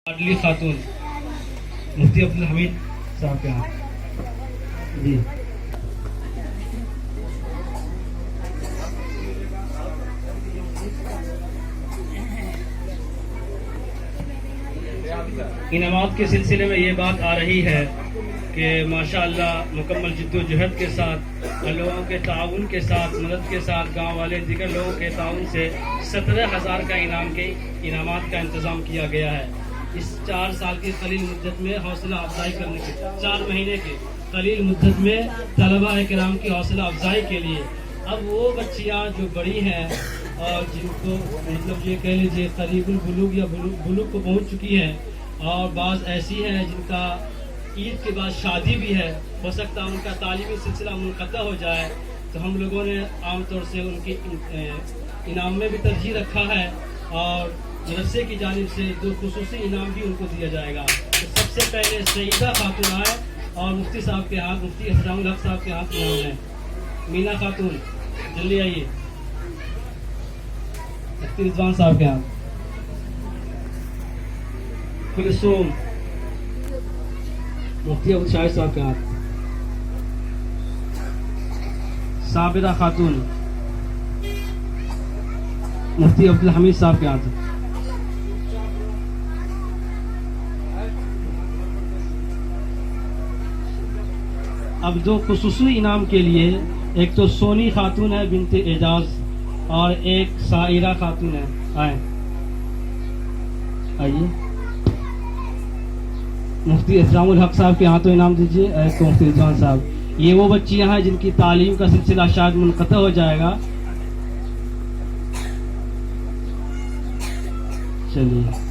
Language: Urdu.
لاڈلی خاتون مفتی عبدالحمید صاحب کے ہاں جی انعامات کے سلسلے میں یہ بات آ رہی ہے کہ ماشاءاللہ مکمل جد و جہد کے ساتھ لوگوں کے تعاون کے ساتھ مدد کے ساتھ گاؤں والے دیگر لوگوں کے تعاون سے 17,000 کا انعامات کا انتظام کیا گیا ہے. اس 4 سال کی قلیل مدت میں حوصلہ افزائی کرنے کے 4 مہینے کے قلیل مدت میں طلباء کرام کی حوصلہ افزائی کے لیے اب وہ بچیاں جو بڑی ہیں اور جن کو مطلب یہ کہہ لیجیے قریب البلوغ یا بلوغ کو پہنچ چکی ہیں اور بعض ایسی ہیں جن کا عید کے بعد شادی بھی ہے, ہو سکتا ہے ان کا تعلیمی سلسلہ منقطع ہو جائے, تو ہم لوگوں نے عام طور سے ان کی انعام میں بھی ترجیح رکھا ہے اور مدرسے کی جانب سے 2 خصوصی انعام بھی ان کو دیا جائے گا. تو سب سے پہلے سیدہ خاتون آئے اور مفتی صاحب کے ہاتھ مفتی احترام الحق صاحب کے ہاتھ انعام ہے. مینا خاتون جلدی آئیے. مفتی رضوان صاحب کے ہاتھ. کلثوم مفتی ابو شاہد صاحب کے ہاتھ. صابرہ خاتون مفتی عبدالحمید صاحب کے ہاتھ. اب 2 خصوصی انعام کے لیے ایک تو سونی خاتون ہے بنت اعجاز اور ایک سائرہ خاتون ہے. آئیے مفتی احترام الحق صاحب کے ہاتھوں انعام دیجیے. ایک تو مفتی رضوان صاحب, یہ وہ بچیاں ہیں جن کی تعلیم کا سلسلہ شاید منقطع ہو جائے گا. چلیے